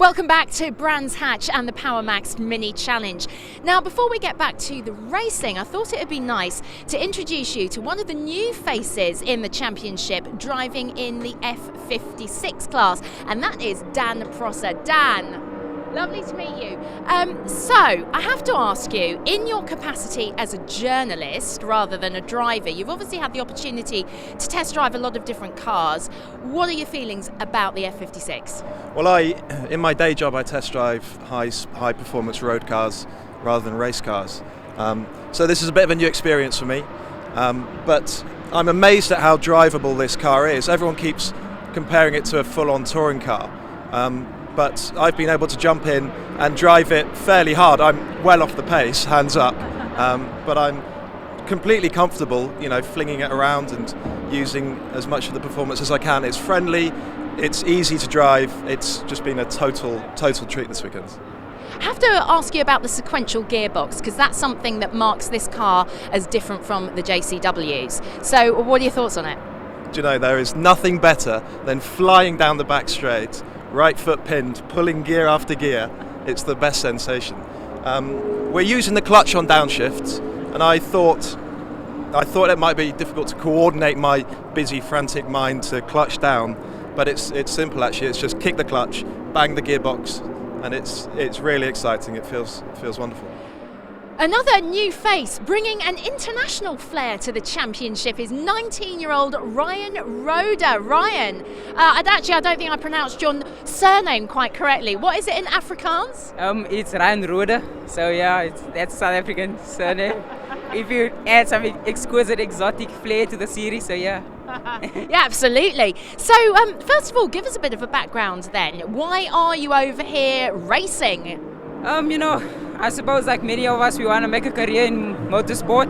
Welcome back to Brands Hatch and the Power Max Mini Challenge. Now, before we get back to the racing, I thought it would be nice to introduce you to one of the new faces in the championship driving in the F56 class, and that is Dan Prosser. Dan, lovely to meet you. So, I have to ask you, in your capacity as a journalist rather than a driver, you've obviously had the opportunity to test drive a lot of different cars. What are your feelings about the F56? Well, in my day job, I test drive high performance road cars rather than race cars. So this is a bit of a new experience for me. But I'm amazed at how drivable this car is. Everyone keeps comparing it to a full-on touring car. But I've been able to jump in and drive it fairly hard. I'm well off the pace, hands up, but I'm completely comfortable, flinging it around and using as much of the performance as I can. It's friendly, it's easy to drive. It's just been a total treat this weekend. I have to ask you about the sequential gearbox, because that's something that marks this car as different from the JCWs. So what are your thoughts on it? Do you know, there is nothing better than flying down the back straight, right foot pinned, pulling gear after gear. It's the best sensation. We're using the clutch on downshift, and I thought it might be difficult to coordinate my busy, frantic mind to clutch down, but it's simple actually. It's just kick the clutch, bang the gearbox, and it's really exciting. It feels wonderful. Another new face bringing an international flair to the championship is 19-year-old Ryan Roeder. Ryan, I don't think I pronounced your surname quite correctly. What is it in Afrikaans? It's Ryan Roeder. So yeah, that's South African surname. If you add some exquisite exotic flair to the series, so yeah. Yeah, absolutely. So first of all, give us a bit of a background then. Why are you over here racing? I suppose like many of us, we want to make a career in motorsport.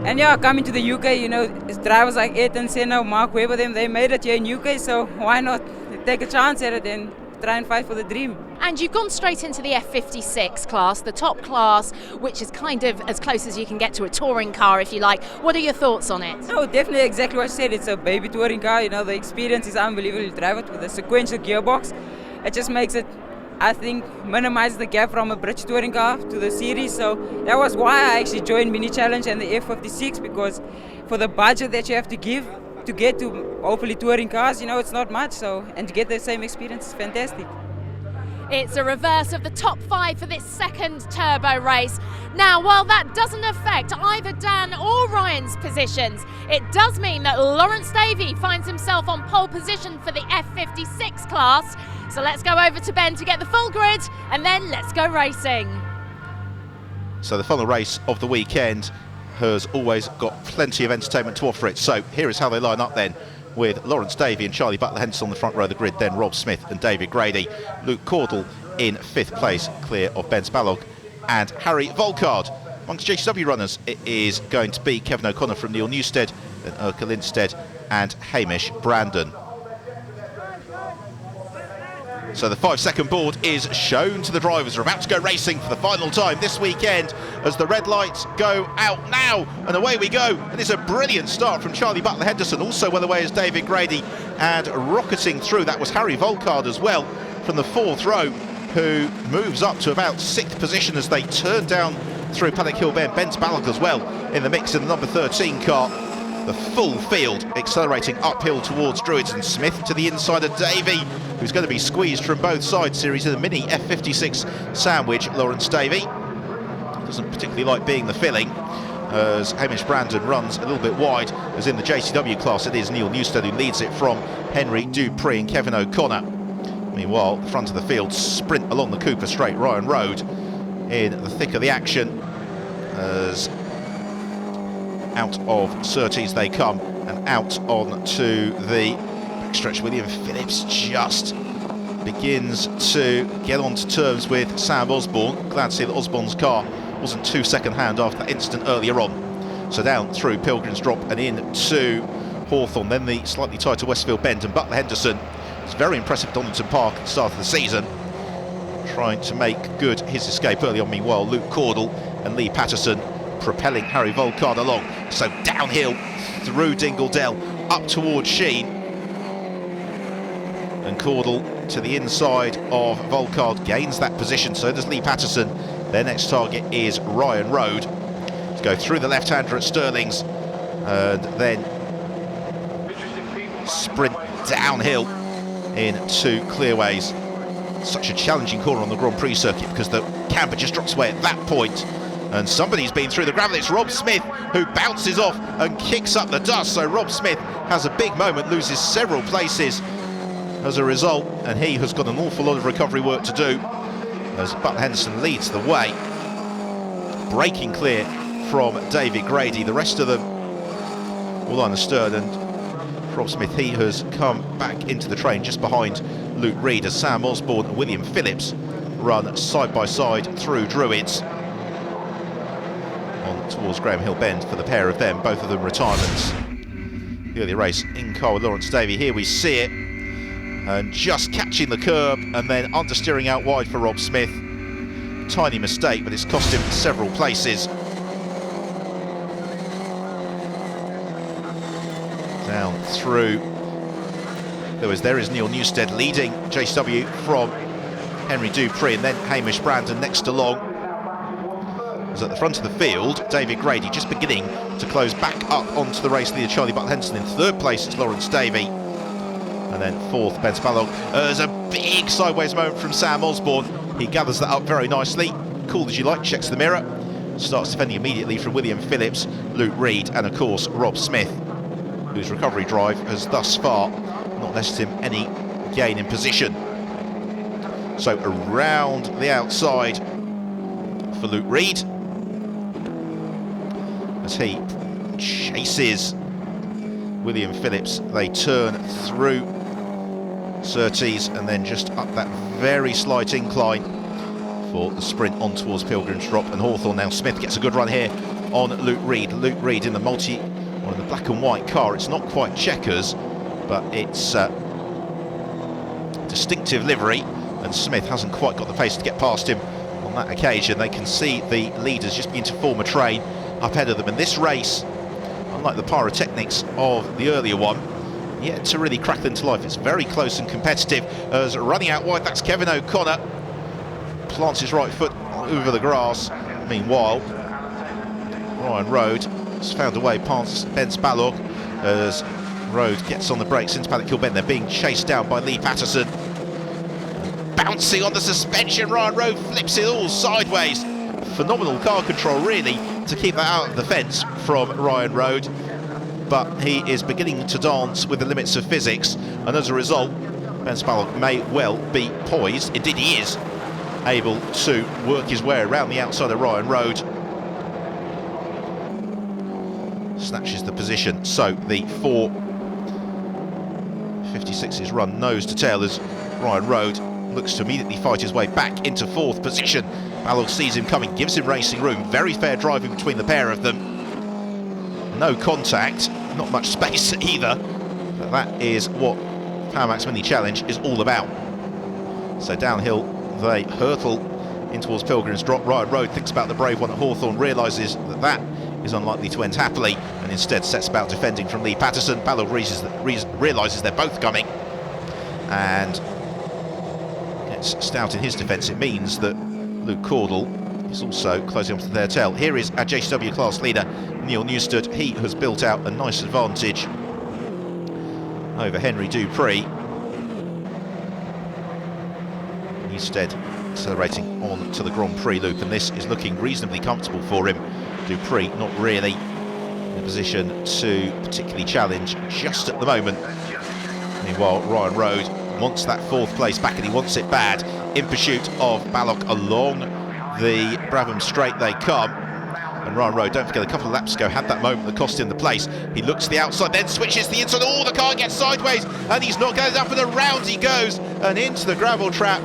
And yeah, coming to the UK, drivers like Ayrton Senna, Mark Webber, they made it here in UK, so why not take a chance at it and try and fight for the dream. And you've gone straight into the F56 class, the top class, which is kind of as close as you can get to a touring car, if you like. What are your thoughts on it? No, definitely exactly what you said. It's a baby touring car. The experience is unbelievable. You drive it with a sequential gearbox. It just makes it, I think, minimize the gap from a British touring car to the series. So that was why I actually joined Mini Challenge and the F56, because for the budget that you have to give to get to hopefully touring cars, it's not much. So, and to get the same experience is fantastic. It's a reverse of the top 5 for this second turbo race. Now, while that doesn't affect either Dan or Ryan's positions, it does mean that Lawrence Davey finds himself on pole position for the F56 class. So let's go over to Ben to get the full grid, and then let's go racing. So the final race of the weekend has always got plenty of entertainment to offer it. So here is how they line up then, with Lawrence Davey and Charlie Butler-Henderson on the front row of the grid, then Rob Smith and David Grady. Luke Cordell in 5th place, clear of Ben Spalog and Harry Volkard. Amongst JCW runners, it is going to be Kevin O'Connor from Neil Newstead, then Urkel Lindstead and Hamish Brandon. So the 5-second board is shown to the drivers. We're about to go racing for the final time this weekend as the red lights go out now, and away we go. And it's a brilliant start from Charlie Butler-Henderson, also well away as David Grady, and rocketing through. That was Harry Volkard as well from the 4th row, who moves up to about 6th position as they turn down through Paddock Hill Bend. Ben Spallock as well in the mix in the number 13 car. The full field accelerating uphill towards Druids, and Smith to the inside of Davey, who's going to be squeezed from both sides. Series of the Mini F56 sandwich. Lawrence Davey doesn't particularly like being the filling, as Hamish Brandon runs a little bit wide, as in the JCW class it is Neil Newstead who leads it from Henry Dupree and Kevin O'Connor. Meanwhile, the front of the field sprint along the Cooper Straight Ryan Road in the thick of the action, as out of Surtees they come, and out onto the backstretch. William Phillips just begins to get onto terms with Sam Osborne. Glad to see that Osborne's car wasn't too second-hand after that incident earlier on. So down through Pilgrim's Drop and into Hawthorne, then the slightly tighter Westfield Bend, and Butler-Henderson. It's very impressive at Donington Park at the start of the season, trying to make good his escape early on. Meanwhile, Luke Cordell and Lee Patterson propelling Harry Volkard along. So downhill through Dingle Dell up towards Sheen. And Caudle to the inside of Volkard gains that position, so does Lee Patterson. Their next target is Ryan Road. To go through the left-hander at Stirling's and then sprint downhill into Clearways. Such a challenging corner on the Grand Prix circuit because the camper just drops away at that point. And somebody's been through the gravel. It's Rob Smith who bounces off and kicks up the dust. So Rob Smith has a big moment, loses several places as a result, and he has got an awful lot of recovery work to do as Butler Henderson leads the way, breaking clear from David Grady. The rest of them all on the stern, and Rob Smith, he has come back into the train just behind Luke Reed as Sam Osborne and William Phillips run side by side through Druids on towards Graham Hill Bend for the pair of them, both of them retirements. The early race in car with Lawrence Davey. Here we see it, and just catching the curb and then understeering out wide for Rob Smith. Tiny mistake, but it's cost him several places. Down through. There is Neil Newstead leading JCW from Henry Dupree, and then Hamish Brandon next along. As at the front of the field, David Grady just beginning to close back up onto the race leader Charlie Butler Henderson. In third place it's Lawrence Davey, and then fourth Ben Spallog. There's a big sideways moment from Sam Osborne. He gathers that up very nicely. Cool as you like, checks the mirror, starts defending immediately from William Phillips, Luke Reed, and of course Rob Smith, whose recovery drive has thus far not netted him any gain in position. So around the outside for Luke Reed as he chases William Phillips. They turn through Surtees and then just up that very slight incline for the sprint on towards Pilgrim's Drop and Hawthorne. Now Smith gets a good run here on Luke Reed. Luke Reed in the in the black and white car. It's not quite checkers, but it's distinctive livery, and Smith hasn't quite got the pace to get past him on that occasion. They can see the leaders just begin to form a train up ahead of them, and this race, unlike the pyrotechnics of the earlier one, yet to really crack them to life. It's very close and competitive. As running out wide, that's Kevin O'Connor, plants his right foot over the grass. Meanwhile, Ryan Road has found a way past Ben Spallog as Road gets on the brakes into Paddock Hill Bend. They're being chased down by Lee Patterson. And bouncing on the suspension, Ryan Road flips it all sideways. Phenomenal car control, really, to keep that out of the fence from Ryan Road. But he is beginning to dance with the limits of physics, and as a result, Ben Spallog may well be poised, indeed he is, able to work his way around the outside of Ryan Road. Snatches the position, so the 4.56s run nose to tail as Ryan Road looks to immediately fight his way back into fourth position. Spallog sees him coming, gives him racing room. Very fair driving between the pair of them. No contact, not much space either, but that is what Power Max Mini Challenge is all about. So downhill they hurtle in towards Pilgrim's Drop. Ryan Road thinks about the brave one at Hawthorne, realises that that is unlikely to end happily, and instead sets about defending from Lee Patterson. Spallog realises they're both coming and gets stout in his defence. It means that Luke Caudle is also closing up to their tail. Here is our JCW class leader, Neil Newstead. He has built out a nice advantage over Henry Dupree. Newstead accelerating on to the Grand Prix loop, and this is looking reasonably comfortable for him. Dupree not really in a position to particularly challenge just at the moment. Meanwhile, Ryan Road wants that fourth place back, and he wants it bad. In pursuit of Ballock along the Brabham Straight they come, and Ryan Road, don't forget, a couple of laps ago had that moment that cost him the place. He looks to the outside, then switches to the inside. Oh, the car gets sideways, and he's not going up, and around he goes and into the gravel trap.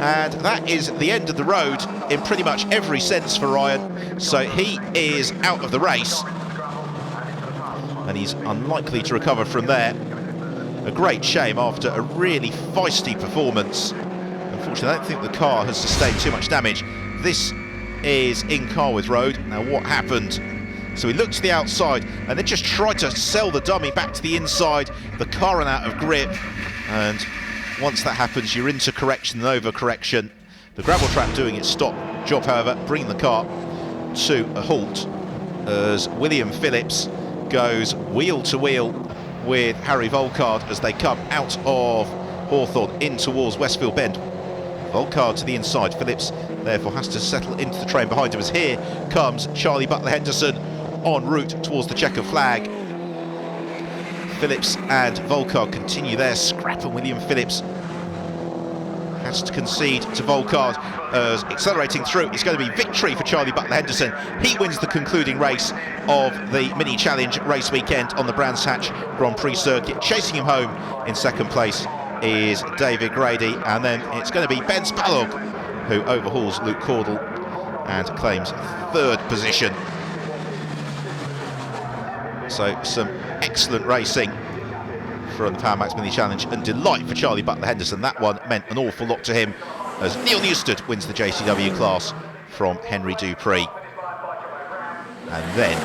And that is the end of the road in pretty much every sense for Ryan. So he is out of the race, and he's unlikely to recover from there. A great shame after a really feisty performance. Unfortunately, I don't think the car has sustained too much damage. This is in car with Road. Now what happened? So he looked to the outside and then just tried to sell the dummy back to the inside. The car ran out of grip, and once that happens, you're into correction and over-correction. The gravel trap doing its stop job, however, bringing the car to a halt as William Phillips goes wheel to wheel with Harry Volkard as they come out of Hawthorne in towards Westfield Bend. Volkard to the inside. Phillips therefore has to settle into the train behind him as here comes Charlie Butler Henderson en route towards the checkered flag. Phillips and Volkard continue their scrap, and William Phillips has to concede to Volkard as accelerating through. It's going to be victory for Charlie Butler Henderson. He wins the concluding race of the Mini Challenge race weekend on the Brands Hatch Grand Prix circuit. Chasing him home in second place is David Grady, and then it's going to be Ben Spalog who overhauls Luke Cordell and claims third position. So some excellent racing from the Power Max Mini Challenge, and delight for Charlie Butler Henderson. That one meant an awful lot to him as Neil Newstead wins the JCW class from Henry Dupree. And then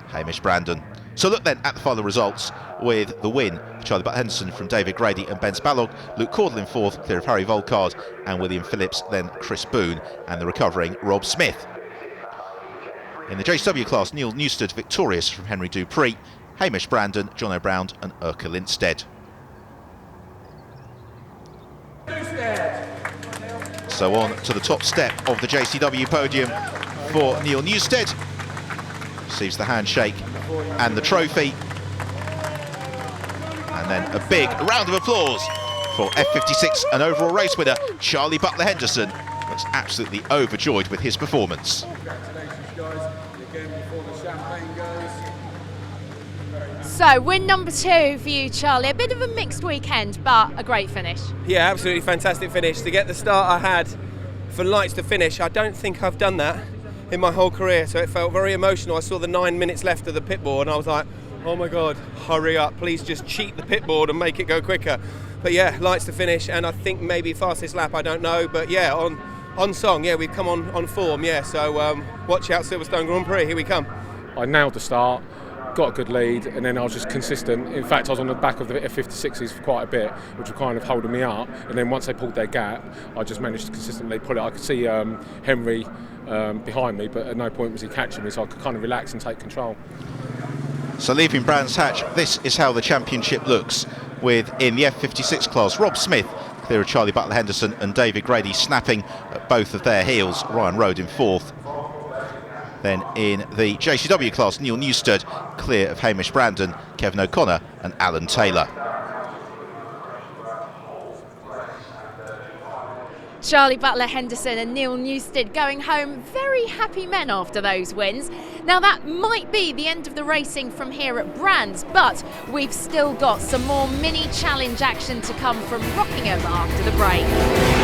Hamish Brandon. So look then at the final results, with the win for Charlie Butler Henderson from David Grady and Ben Spalog, Luke Cordell in fourth, clear of Harry Volkard and William Phillips, then Chris Boone and the recovering Rob Smith. In the JCW class, Neil Newstead victorious from Henry Dupree, Hamish Brandon, John O'Brown and Urca Lindstedt. So on to the top step of the JCW podium for Neil Newstead. Receives the handshake and the trophy. And then a big round of applause for F56 and overall race winner Charlie Butler Henderson. Looks absolutely overjoyed with his performance. Congratulations guys, again before the champagne goes. So win number 2 for you, Charlie. A bit of a mixed weekend, but a great finish. Yeah, absolutely fantastic finish. To get the start I had for lights to finish, I don't think I've done that in my whole career, so it felt very emotional. I saw the 9 minutes left of the pit board and I was like, oh my God, hurry up, please just cheat the pit board and make it go quicker. But yeah, lights to finish, and I think maybe fastest lap, I don't know, but yeah, on song, yeah, we've come on form, yeah, so watch out Silverstone Grand Prix, here we come. I nailed the start, got a good lead, and then I was just consistent. In fact, I was on the back of the F56s for quite a bit, which were kind of holding me up, and then once they pulled their gap, I just managed to consistently pull it. I could see Henry behind me, but at no point was he catching me, so I could kind of relax and take control. So leaving Brands Hatch, this is how the championship looks, with in the F56 class, Rob Smith clear of Charlie Butler Henderson and David Grady snapping at both of their heels, Ryan Rode in fourth. Then in the JCW class, Neil Newstead clear of Hamish Brandon, Kevin O'Connor and Alan Taylor. Charlie Butler Henderson and Neil Newstead going home very happy men after those wins. Now that might be the end of the racing from here at Brands, but we've still got some more mini challenge action to come from Rockingham after the break.